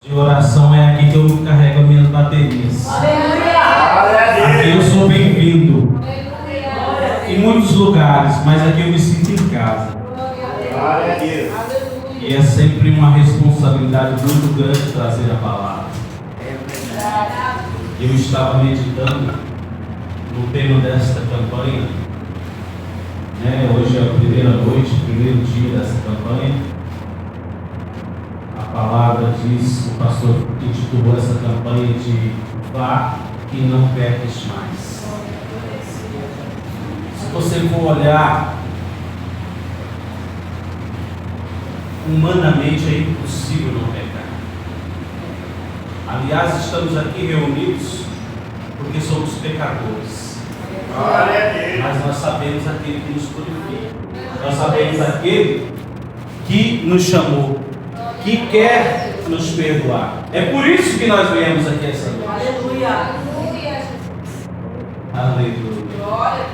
De oração é aqui que eu carrego as minhas baterias. Aqui eu sou bem-vindo em muitos lugares, mas aqui eu me sinto em casa. E é sempre uma responsabilidade muito grande trazer a palavra. Eu estava meditando no tema desta campanha, hoje é a primeira noite, o primeiro dia dessa campanha. A palavra diz, o pastor intitulou essa campanha de vá e não peques mais. Se você for olhar, humanamente é impossível não pecar. Aliás, estamos aqui reunidos porque somos pecadores. Mas nós sabemos aquele que nos purifica. Nós sabemos aquele que nos chamou, que quer nos perdoar. É por isso que nós viemos aqui essa noite. Aleluia.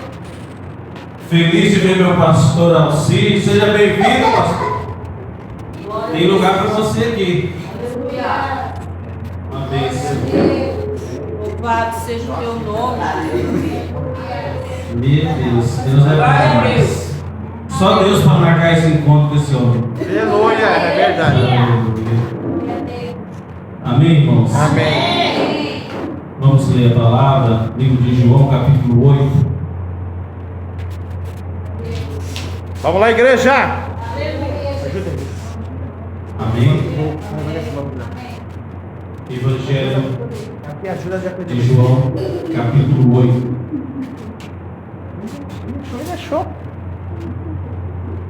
Feliz de ver meu pastor Alci. Seja bem-vindo, pastor. Tem lugar para você aqui. Uma bênção. Louvado seja o teu nome. Meu Deus, Deus é bom demais. Só Deus para marcar esse encontro com esse homem. Aleluia, é verdade. Aleluia. Amém, irmãos? Amém. Vamos ler a palavra, livro de João, capítulo 8. Vamos lá, igreja. Amém? Evangelho de João, capítulo 8.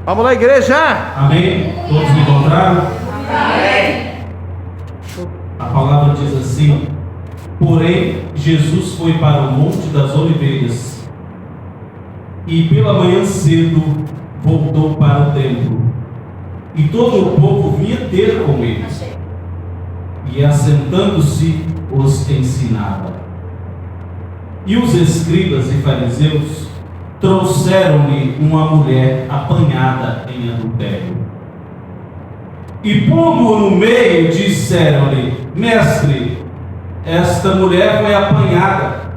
Vamos lá, igreja. Amém? Todos me encontraram? Amém. A palavra diz assim: porém, Jesus foi para o Monte das Oliveiras e pela manhã cedo voltou para o templo. E todo o povo vinha ter com ele. E assentando-se, os ensinava. E os escribas e fariseus trouxeram-lhe uma mulher apanhada em adultério. E pondo-o no meio, disseram-lhe: mestre, esta mulher foi apanhada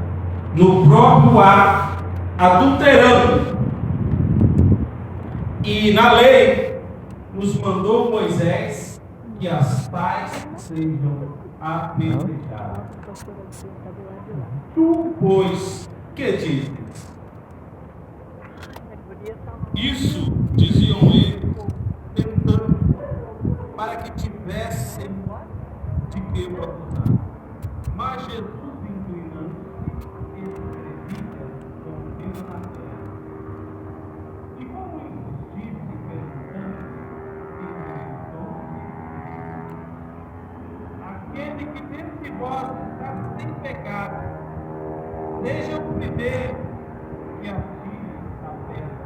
no próprio ato, adulterando. E na lei nos mandou Moisés que as tais sejam apedrejadas. Tu, pois, que dizes? Isso diziam eles, tentando, para que tivessem de que o acusar. Mas Jesus, inclinando-se, escrevia com o dedo na terra. E como insistive perguntando, aquele que dentre vós está sem pecado, seja o primeiro que atire a pedra.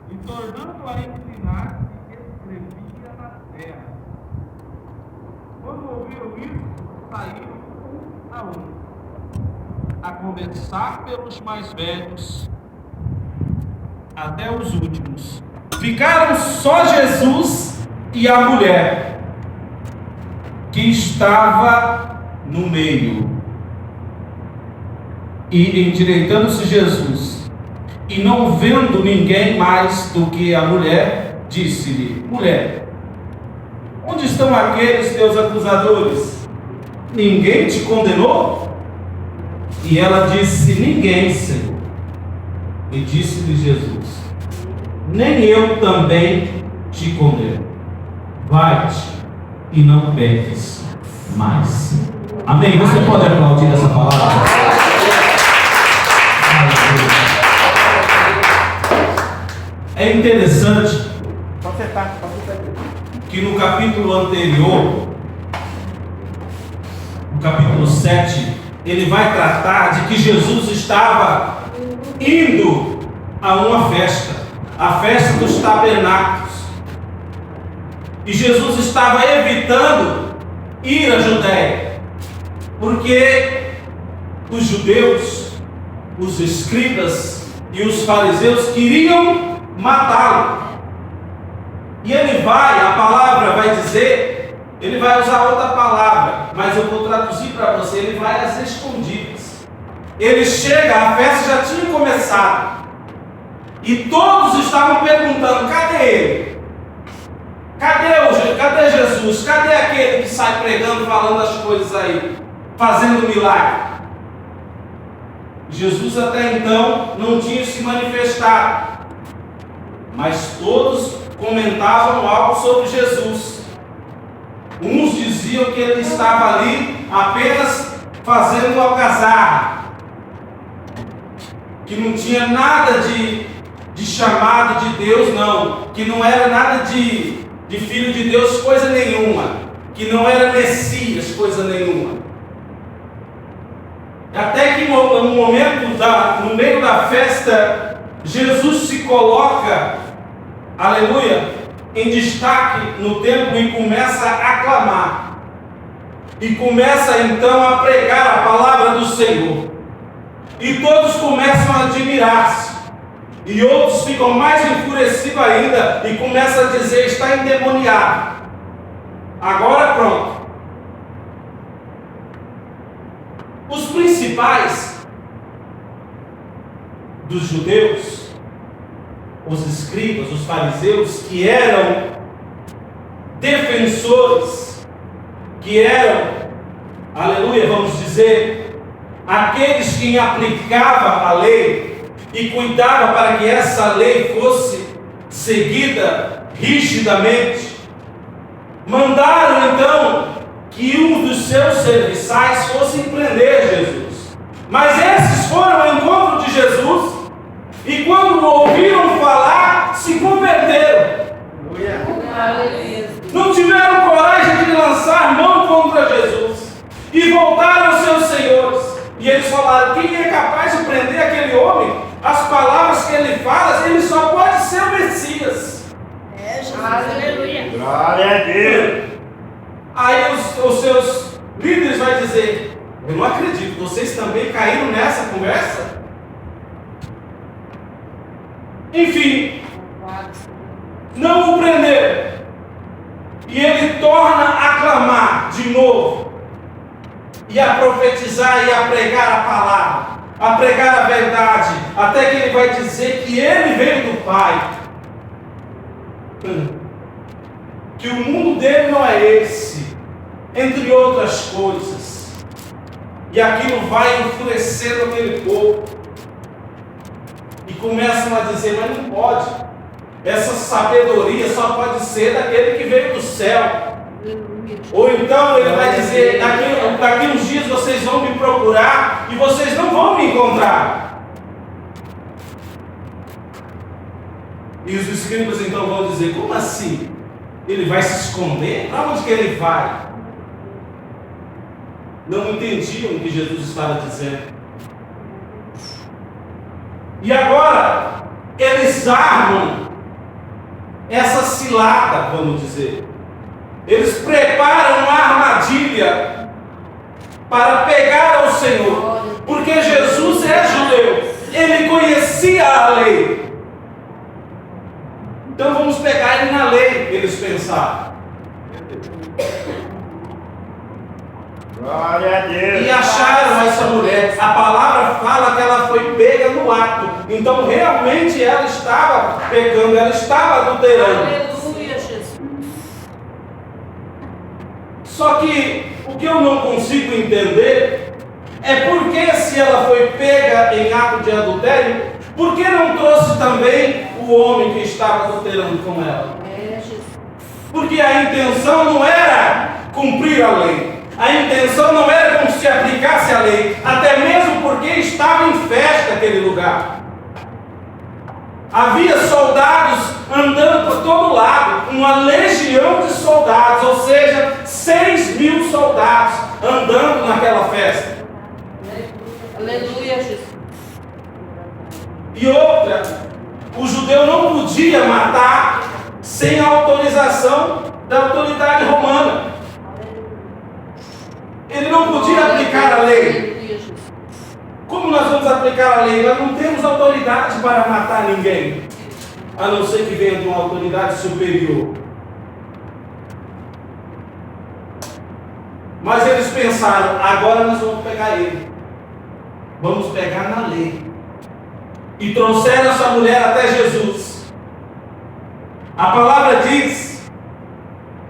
E tornando a inclinar-se, escrevia na terra. Quando ouviram isso, saíram um a um, a começar pelos mais velhos até os últimos. Ficaram só Jesus e a mulher que estava no meio. E endireitando-se Jesus, e não vendo ninguém mais do que a mulher, disse-lhe: mulher, onde estão aqueles teus acusadores? Ninguém te condenou? E ela disse: ninguém, Senhor. E disse-lhe Jesus: nem eu também te condeno. Vai-te e não peques mais. Amém? Você pode aplaudir essa palavra? É interessante que no capítulo anterior, no capítulo 7, ele vai tratar de que Jesus estava indo a uma festa, a festa dos tabernáculos. E Jesus estava evitando ir à Judéia, porque os judeus, os escribas e os fariseus queriam matá-lo. E ele vai, a palavra vai dizer, ele vai usar outra palavra, mas eu vou traduzir para você, ele vai às escondidas. Ele chega, a festa já tinha começado. E todos estavam perguntando, cadê ele? Cadê Jesus? Cadê aquele que sai pregando, falando as coisas aí, fazendo milagre? Jesus até então não tinha se manifestado, mas todos comentavam algo sobre Jesus. Uns diziam que ele estava ali apenas fazendo algazarra, que não tinha nada de chamado de Deus, não, que não era nada de filho de Deus, coisa nenhuma, que não era Messias, coisa nenhuma. Até que no momento, no meio da festa, Jesus se coloca, aleluia, em destaque no templo e começa a aclamar. E começa então a pregar a palavra do Senhor. E todos começam a admirar-se. E outros ficam mais enfurecidos ainda e começam a dizer, está endemoniado. Agora pronto. Os principais dos judeus, os escribas, os fariseus, que eram defensores, que eram, aleluia, vamos dizer, aqueles que aplicavam a lei e cuidavam para que essa lei fosse seguida rigidamente, mandaram então que um dos seus serviçais fosse prender Jesus. Mas esses foram ao encontro de Jesus e quando o ouviram falar, se converteram. Não tiveram coragem de lançar mão contra Jesus e voltaram aos seus senhores. E eles falaram, quem é capaz de prender aquele homem? As palavras que ele fala, ele só pode ser o Messias. Aleluia. Glória a Deus. Aí os seus líderes vão dizer, eu não acredito, vocês também caíram nessa conversa? Enfim, não o prenderam. E ele torna a clamar de novo, e a profetizar e a pregar a palavra, a pregar a verdade, até que ele vai dizer que ele veio do Pai, que o mundo dele não é esse, entre outras coisas. E aquilo vai enfurecendo aquele povo, e começam a dizer, mas não pode, essa sabedoria só pode ser daquele que veio do céu. Ou então ele vai dizer, daqui uns dias vocês vão me procurar e vocês não vão me encontrar. E os escribas então vão dizer, como assim? Ele vai se esconder? Para onde que ele vai? Não entendiam o que Jesus estava dizendo. E agora eles armam essa cilada, vamos dizer. Eles preparam uma armadilha para pegar ao Senhor, porque Jesus é judeu, ele conhecia a lei. Então vamos pegar ele na lei, eles pensaram. Glória a Deus. E acharam essa mulher. A palavra fala que ela foi pega no ato. Então realmente ela estava pecando, ela estava adulterando. Aleluia, Jesus. Só que o que eu não consigo entender é por que, se ela foi pega em ato de adultério, por que não trouxe também o homem que estava adulterando com ela? Porque a intenção não era cumprir a lei. A intenção não era como se aplicasse a lei, até mesmo porque estava em festa aquele lugar. Havia soldados andando por todo lado, uma legião de soldados, ou seja, 6.000 soldados andando naquela festa. Aleluia, Jesus. E outra, o judeu não podia matar sem a autorização da autoridade romana. Ele não podia aplicar a lei. Como nós vamos aplicar a lei? Nós não temos autoridade para matar ninguém. a não ser que venha de uma autoridade superior. Mas eles pensaram, agora nós vamos pegar ele. Vamos pegar na lei. E trouxeram essa mulher até Jesus. A palavra diz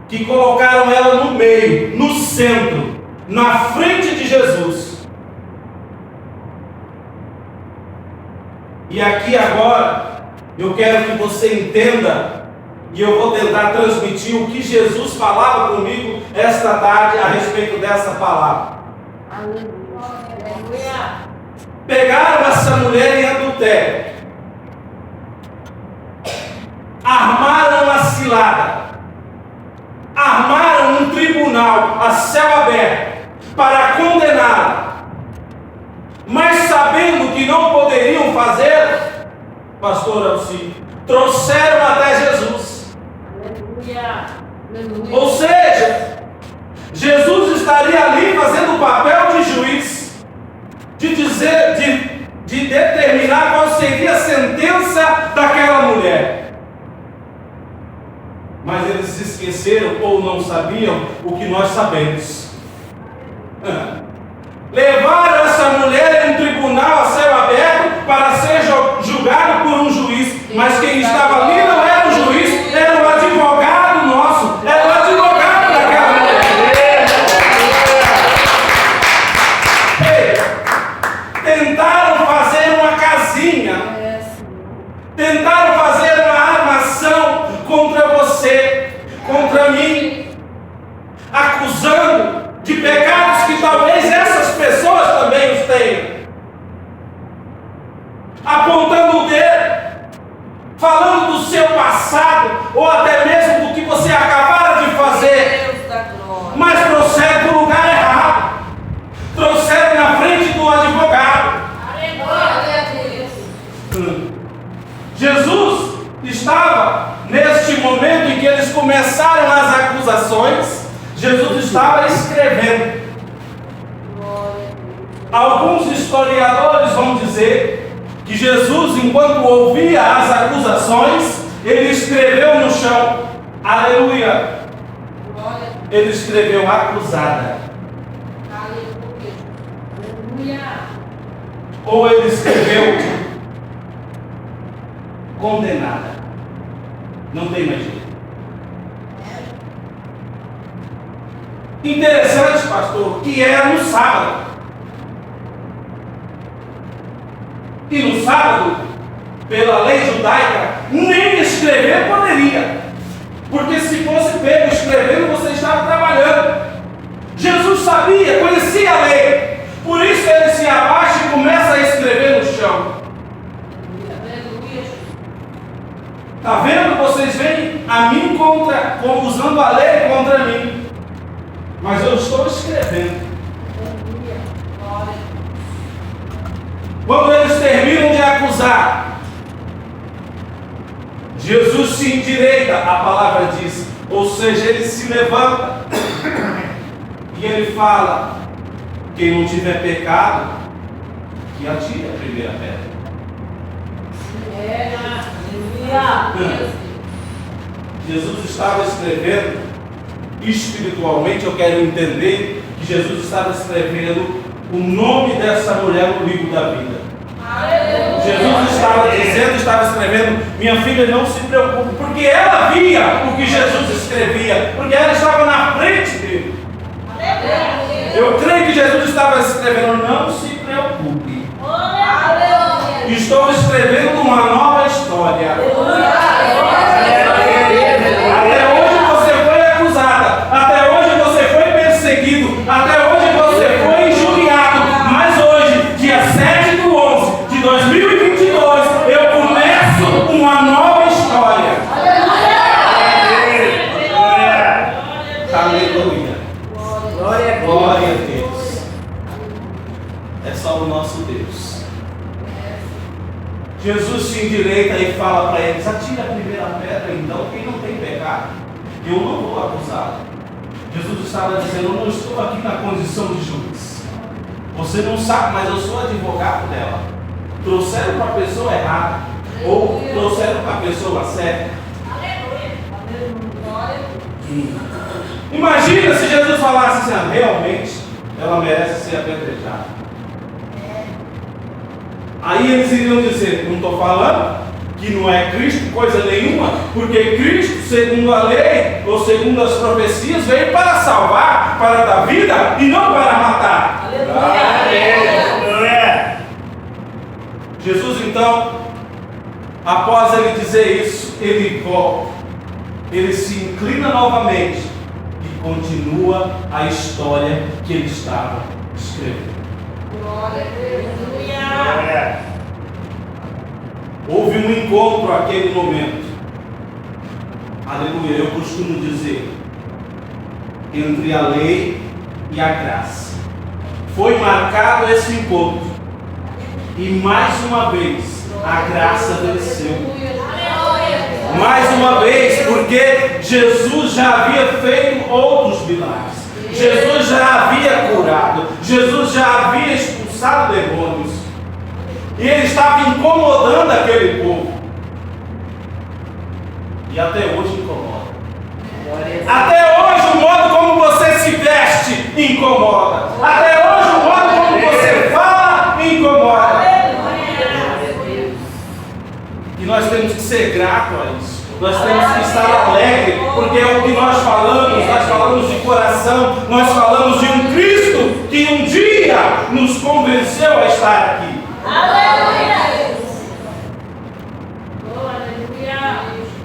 que colocaram ela no meio, no centro, na frente de Jesus. E aqui agora, eu quero que você entenda, e eu vou tentar transmitir o que Jesus falava comigo esta tarde a respeito dessa palavra. Aleluia. Pegaram essa mulher em adultério, armaram uma cilada, armaram um tribunal a céu aberto para condená-la, mas sabendo que não poderiam fazer, pastor Alci, trouxeram até Jesus. Aleluia. Aleluia. Ou seja, Jesus estaria ali fazendo o papel de juiz, de dizer, de determinar qual seria a sentença daquela mulher. Mas eles se esqueceram ou não sabiam o que nós sabemos. Levaram essa mulher em um tribunal a céu aberto para ser julgado por um juiz, mas quem estava ali não era o juiz, era o advogado nosso, era o advogado daquela mulher. Tentaram fazer uma casinha, tentaram fazer uma armação contra você, contra mim, acusando de pecados que talvez essas pessoas também os tenham, apontando o dedo, falando do seu passado, ou até mesmo do que você acabara de fazer, Deus da glória. mas trouxeram para o lugar errado, trouxeram na frente do advogado. Glória a Deus. Jesus estava neste momento em que eles começaram as acusações, Jesus estava escrevendo. Alguns historiadores vão dizer que Jesus, enquanto ouvia as acusações, ele escreveu no chão, aleluia, ele escreveu acusada, Aleluia. ou ele escreveu condenada. Não tem mais jeito. Interessante, pastor, que era no sábado. E no sábado, pela lei judaica, nem escrever poderia. Porque se fosse pego escrevendo, você estava trabalhando. Jesus sabia, conhecia a lei. Por isso ele se abaixa e começa a escrever no chão. Aleluia. Está vendo? Vocês vêm a mim usando a lei contra mim. Mas eu estou escrevendo. Aleluia. Glória. Quando eles terminam de acusar, Jesus se endireita, a palavra diz. Ou seja, ele se levanta e ele fala: quem não tiver pecado, que atire a primeira pedra. Aleluia. Jesus estava escrevendo, espiritualmente eu quero entender que Jesus estava escrevendo o nome dessa mulher no livro da vida. Aleluia. Jesus estava dizendo, estava escrevendo: minha filha, não se preocupe, porque ela via o que Jesus escrevia, porque ela estava na frente dele. Aleluia. Eu creio que Jesus estava escrevendo: não se preocupe, Aleluia. estou escrevendo uma nova história. Até hoje você foi acusada, até hoje você foi perseguido, até hoje você foi injuriado, mas hoje, dia 7/11/2022, eu começo uma nova história. Aleluia. Glória a Deus. É só o nosso Deus. Jesus se endireita e fala para eles: atire a primeira pedra, então, quem não tem pecado. Eu não vou acusá-lo. Jesus estava dizendo: eu não estou aqui na condição de juiz. Você não sabe, mas eu sou advogado dela. Trouxeram para a pessoa errada. Ou trouxeram para a pessoa certa. Imagina se Jesus falasse assim: realmente ela merece ser apedrejada. Aí eles iriam dizer: não estou falando que não é Cristo coisa nenhuma, porque Cristo, segundo a lei ou segundo as profecias, veio para salvar, para dar vida e não para matar. Jesus, então, após ele dizer isso, ele volta, ele se inclina novamente e continua a história que ele estava escrevendo. Houve um encontro naquele momento. Aleluia. Eu costumo dizer, entre a lei e a graça. Foi marcado esse encontro. E mais uma vez, a graça venceu. Mais uma vez, porque Jesus já havia feito outros milagres. Jesus já havia curado. Jesus já havia expulsado demônios. E ele estava incomodando aquele povo. E até hoje incomoda. Até hoje o modo como você se veste incomoda. Até hoje o modo como você fala incomoda. E nós temos que ser gratos a isso. Nós temos que estar alegres, porque é o que nós falamos de coração, nós falamos de um Cristo que um dia nos convenceu a estar aqui.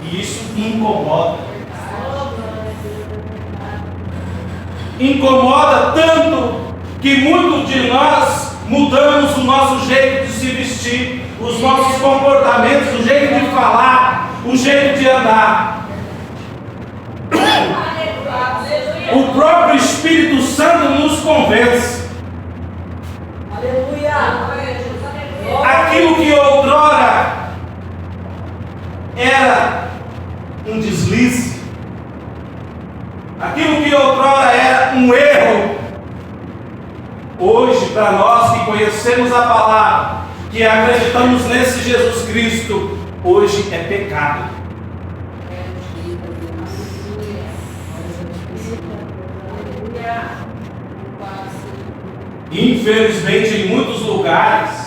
E isso incomoda. Incomoda tanto que muitos de nós mudamos o nosso jeito de se vestir, os nossos comportamentos, o jeito de falar, o jeito de andar. O próprio Espírito Santo nos convence. Aquilo que outrora era um deslize, aquilo que outrora era um erro, hoje, para nós que conhecemos a palavra, que acreditamos nesse Jesus Cristo, hoje é pecado. Infelizmente, em muitos lugares,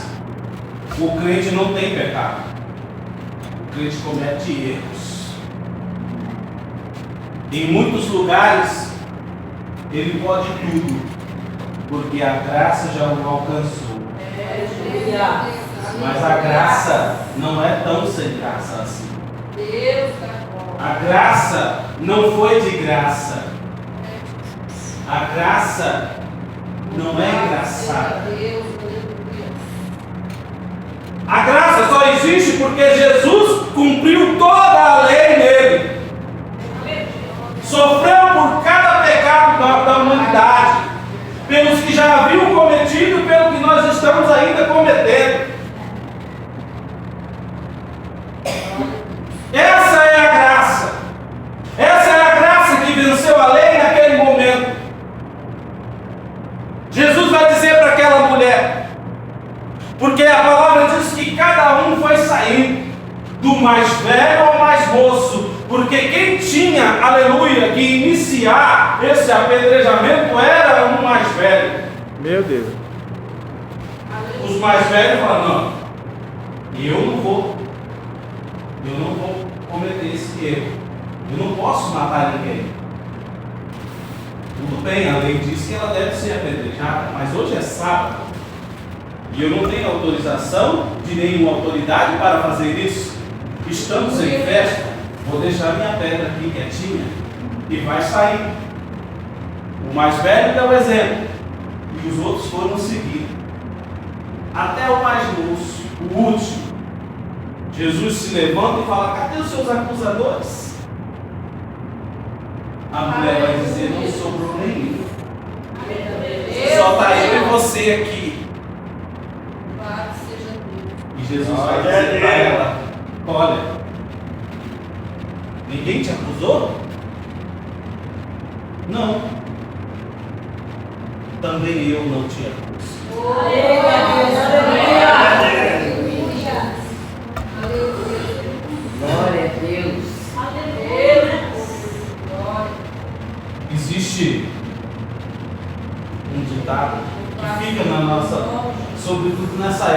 o crente não tem pecado. O crente comete erros. Em muitos lugares, ele pode tudo, porque a graça já o alcançou. Mas a graça não é tão sem graça assim. A graça não foi de graça. A graça não é engraçada. A graça só existe porque Jesus cumpriu toda a lei nele. Sofreu por cada pecado da humanidade, pelos que já haviam cometido e pelo que nós estamos ainda cometendo. Essa é a graça. Essa é a graça que venceu a lei naquele momento. Jesus vai dizer para aquela mulher, porque a palavra diz que cada um foi saindo, do mais velho ao mais moço, porque quem tinha, aleluia, que iniciar esse apedrejamento era o mais velho. Meu Deus. Os mais velhos falaram: não, eu não vou cometer esse erro, eu não posso matar ninguém. Tudo bem, a lei diz que ela deve ser apedrejada, mas hoje é sábado e eu não tenho autorização de nenhuma autoridade para fazer isso. Estamos em festa, vou deixar minha pedra aqui quietinha e vai sair. O mais velho deu o exemplo e os outros foram seguir. Até o mais moço, o último, Jesus se levanta e fala: cadê os seus acusadores? A mulher vai dizer: não sobrou nenhum. Só está eu e você aqui. E Jesus vai dizer para ela: olha, ninguém te acusou? Não. Também eu não te acuso. Aleluia. Existe um ditado que fica na nossa, sobretudo nessa